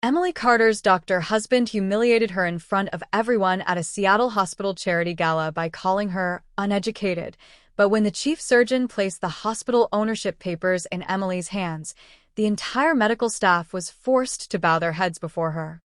Emily Carter's doctor husband humiliated her in front of everyone at a Seattle hospital charity gala by calling her uneducated. But when the chief surgeon placed the hospital ownership papers in Emily's hands, the entire medical staff was forced to bow their heads before her.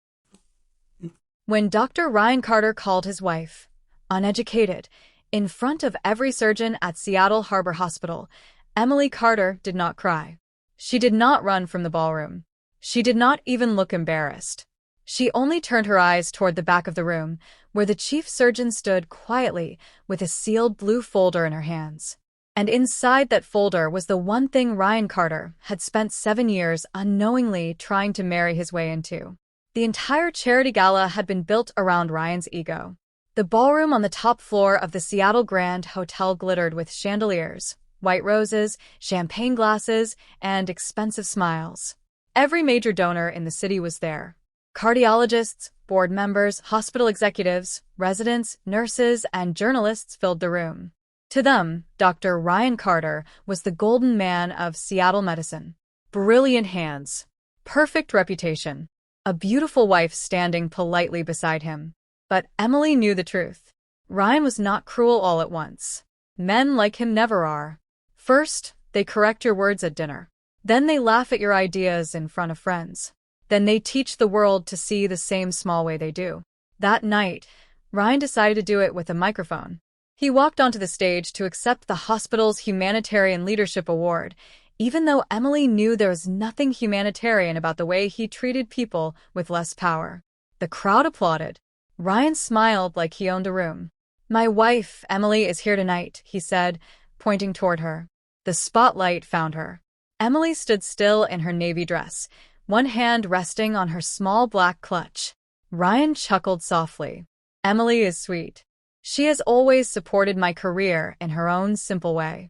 When Dr. Ryan Carter called his wife uneducated in front of every surgeon at Seattle Harbor Hospital, Emily Carter did not cry. She did not run from the ballroom. She did not even look embarrassed. She only turned her eyes toward the back of the room, where the chief surgeon stood quietly with a sealed blue folder in her hands. And inside that folder was the one thing Ryan Carter had spent 7 years unknowingly trying to marry his way into. The entire charity gala had been built around Ryan's ego. The ballroom on the top floor of the Seattle Grand Hotel glittered with chandeliers, white roses, champagne glasses, and expensive smiles. Every major donor in the city was there. Cardiologists, board members, hospital executives, residents, nurses, and journalists filled the room. To them, Dr. Ryan Carter was the golden man of Seattle medicine. Brilliant hands, perfect reputation, a beautiful wife standing politely beside him. But Emily knew the truth. Ryan was not cruel all at once. Men like him never are. First, they correct your words at dinner. Then they laugh at your ideas in front of friends. Then they teach the world to see the same small way they do. That night, Ryan decided to do it with a microphone. He walked onto the stage to accept the hospital's Humanitarian Leadership Award, even though Emily knew there was nothing humanitarian about the way he treated people with less power. The crowd applauded. Ryan smiled like he owned a room. "My wife, Emily, is here tonight," he said, pointing toward her. The spotlight found her. Emily stood still in her navy dress, one hand resting on her small black clutch. Ryan chuckled softly. "Emily is sweet. She has always supported my career in her own simple way."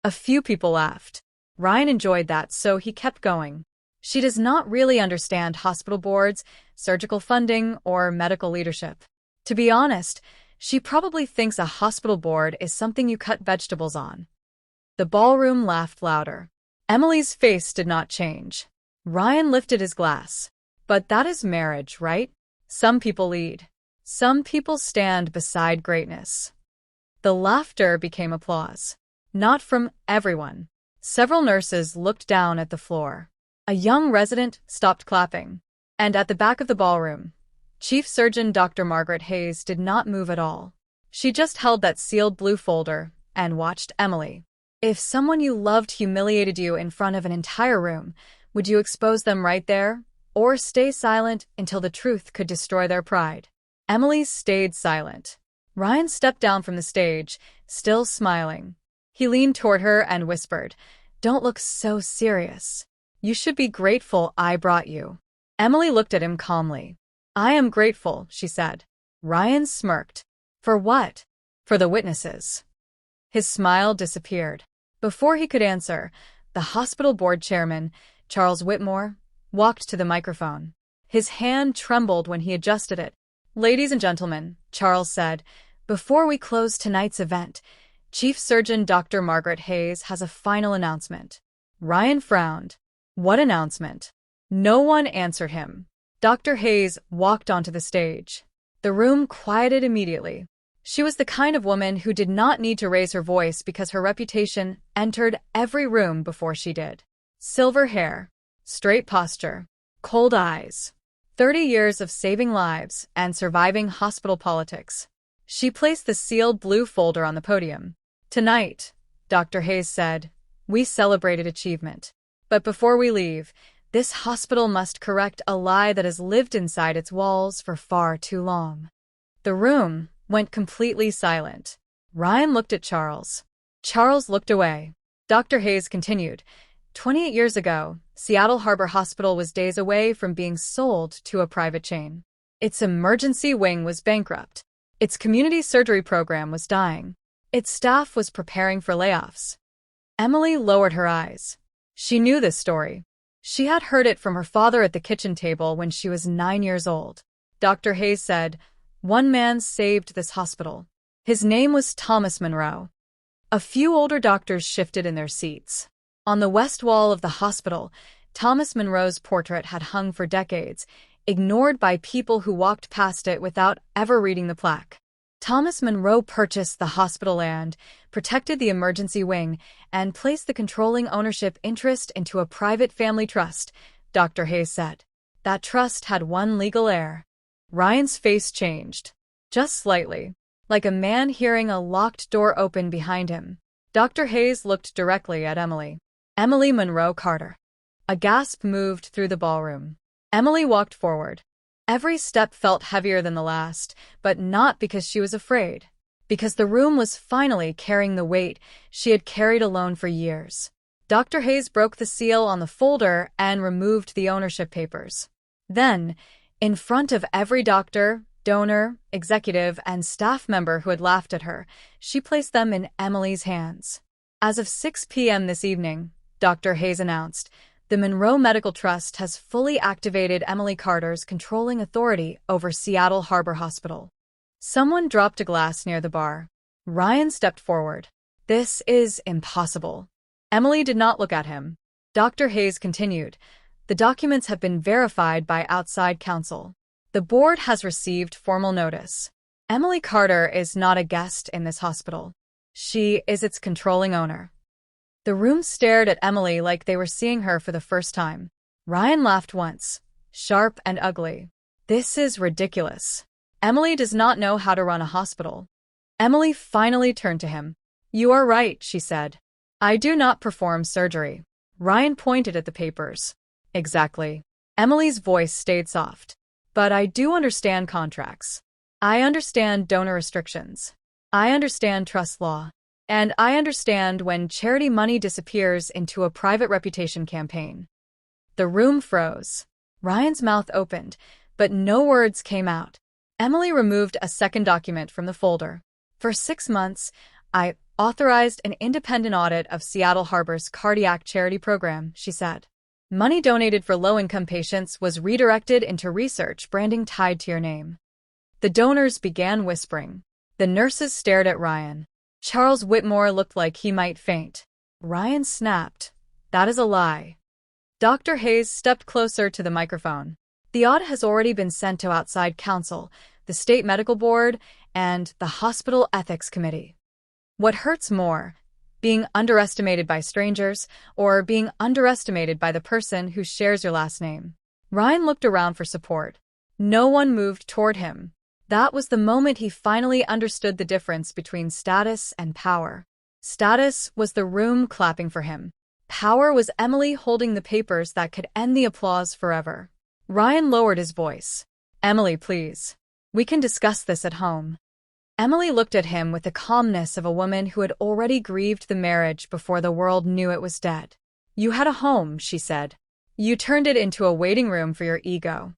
A few people laughed. Ryan enjoyed that, so he kept going. "She does not really understand hospital boards, surgical funding, or medical leadership. To be honest, she probably thinks a hospital board is something you cut vegetables on." The ballroom laughed louder. Emily's face did not change. Ryan lifted his glass. "But that is marriage, right? Some people lead. Some people stand beside greatness." The laughter became applause. Not from everyone. Several nurses looked down at the floor. A young resident stopped clapping. And at the back of the ballroom, Chief Surgeon Dr. Margaret Hayes did not move at all. She just held that sealed blue folder and watched Emily. "If someone you loved humiliated you in front of an entire room, would you expose them right there, or stay silent until the truth could destroy their pride?" Emily stayed silent. Ryan stepped down from the stage, still smiling. He leaned toward her and whispered, "Don't look so serious. You should be grateful I brought you." Emily looked at him calmly. "I am grateful," she said. Ryan smirked. "For what?" "For the witnesses." His smile disappeared. Before he could answer, the hospital board chairman, Charles Whitmore, walked to the microphone. His hand trembled when he adjusted it. "Ladies and gentlemen," Charles said, "before we close tonight's event, Chief Surgeon Dr. Margaret Hayes has a final announcement." Ryan frowned. What announcement? No one answered him. Dr. Hayes walked onto the stage. The room quieted immediately. She was the kind of woman who did not need to raise her voice because her reputation entered every room before she did. Silver hair, straight posture, cold eyes. 30 years of saving lives and surviving hospital politics. She placed the sealed blue folder on the podium. "Tonight," Dr. Hayes said, "we celebrated achievement. But before we leave, this hospital must correct a lie that has lived inside its walls for far too long." The room went completely silent. Ryan looked at Charles. Charles looked away. Dr. Hayes continued, 28 years ago, Seattle Harbor Hospital was days away from being sold to a private chain. Its emergency wing was bankrupt. Its community surgery program was dying. Its staff was preparing for layoffs." Emily lowered her eyes. She knew this story. She had heard it from her father at the kitchen table when she was 9 years old. Dr. Hayes said, "One man saved this hospital. His name was Thomas Monroe." A few older doctors shifted in their seats. On the west wall of the hospital, Thomas Monroe's portrait had hung for decades, ignored by people who walked past it without ever reading the plaque. Thomas Monroe purchased the hospital land, protected the emergency wing, and placed the controlling ownership interest into a private family trust, Dr. Hayes said. That trust had one legal heir. Ryan's face changed. Just slightly, like a man hearing a locked door open behind him. Dr. Hayes looked directly at Emily. Emily Monroe Carter. A gasp moved through the ballroom. Emily walked forward. Every step felt heavier than the last, but not because she was afraid. Because the room was finally carrying the weight she had carried alone for years. Dr. Hayes broke the seal on the folder and removed the ownership papers. Then, in front of every doctor, donor, executive, and staff member who had laughed at her, she placed them in Emily's hands. As of 6 p.m. this evening, Dr. Hayes announced, the Monroe Medical Trust has fully activated Emily Carter's controlling authority over Seattle Harbor Hospital. Someone dropped a glass near the bar. Ryan stepped forward. This is impossible. Emily did not look at him. Dr. Hayes continued, the documents have been verified by outside counsel. The board has received formal notice. Emily Carter is not a guest in this hospital. She is its controlling owner. The room stared at Emily like they were seeing her for the first time. Ryan laughed once, sharp and ugly. This is ridiculous. Emily does not know how to run a hospital. Emily finally turned to him. You are right, she said. I do not perform surgery. Ryan pointed at the papers. Exactly. Emily's voice stayed soft. But I do understand contracts. I understand donor restrictions. I understand trust law. And I understand when charity money disappears into a private reputation campaign. The room froze. Ryan's mouth opened, but no words came out. Emily removed a second document from the folder. For 6 months, I authorized an independent audit of Seattle Harbor's cardiac charity program, she said. Money donated for low-income patients was redirected into research branding tied to your name. The donors began whispering. The nurses stared at Ryan. Charles Whitmore looked like he might faint. Ryan snapped. That is a lie. Dr. Hayes stepped closer to the microphone. The audit has already been sent to outside counsel, the state medical board, and the hospital ethics committee. What hurts more, being underestimated by strangers or being underestimated by the person who shares your last name? Ryan looked around for support. No one moved toward him. That was the moment he finally understood the difference between status and power. Status was the room clapping for him. Power was Emily holding the papers that could end the applause forever. Ryan lowered his voice. Emily, please. We can discuss this at home. Emily looked at him with the calmness of a woman who had already grieved the marriage before the world knew it was dead. You had a home, she said. You turned it into a waiting room for your ego.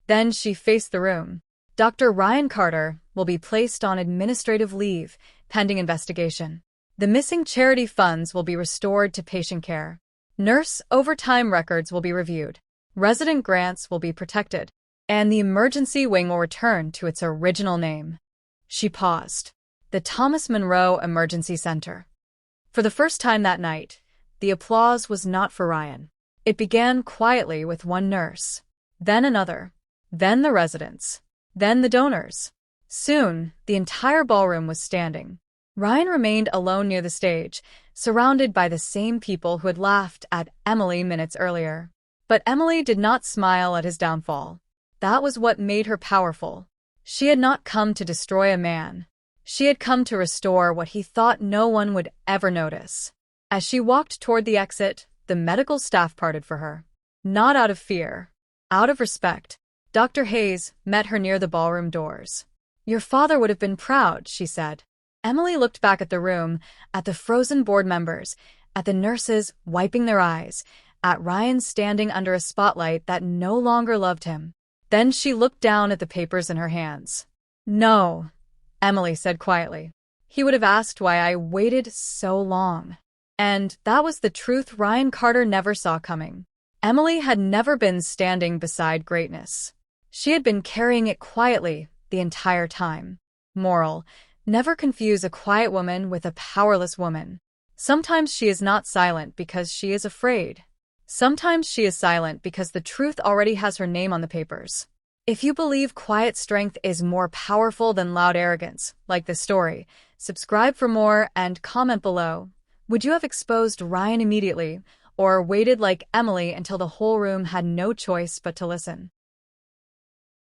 Then she faced the room. Dr. Ryan Carter will be placed on administrative leave, pending investigation. The missing charity funds will be restored to patient care. Nurse overtime records will be reviewed. Resident grants will be protected. And the emergency wing will return to its original name. She paused. The Thomas Monroe Emergency Center. For the first time that night, the applause was not for Ryan. It began quietly with one nurse, then another, then the residents, then the donors. Soon, the entire ballroom was standing. Ryan remained alone near the stage, surrounded by the same people who had laughed at Emily minutes earlier. But Emily did not smile at his downfall. That was what made her powerful. She had not come to destroy a man. She had come to restore what he thought no one would ever notice. As she walked toward the exit, the medical staff parted for her. Not out of fear, out of respect. Dr. Hayes met her near the ballroom doors. Your father would have been proud, she said. Emily looked back at the room, at the frozen board members, at the nurses wiping their eyes, at Ryan standing under a spotlight that no longer loved him. Then she looked down at the papers in her hands. No, Emily said quietly. He would have asked why I waited so long. And that was the truth Ryan Carter never saw coming. Emily had never been standing beside greatness. She had been carrying it quietly the entire time. Moral: never confuse a quiet woman with a powerless woman. Sometimes she is not silent because she is afraid. Sometimes she is silent because the truth already has her name on the papers. If you believe quiet strength is more powerful than loud arrogance, like this story, subscribe for more and comment below. Would you have exposed Ryan immediately, or waited like Emily until the whole room had no choice but to listen?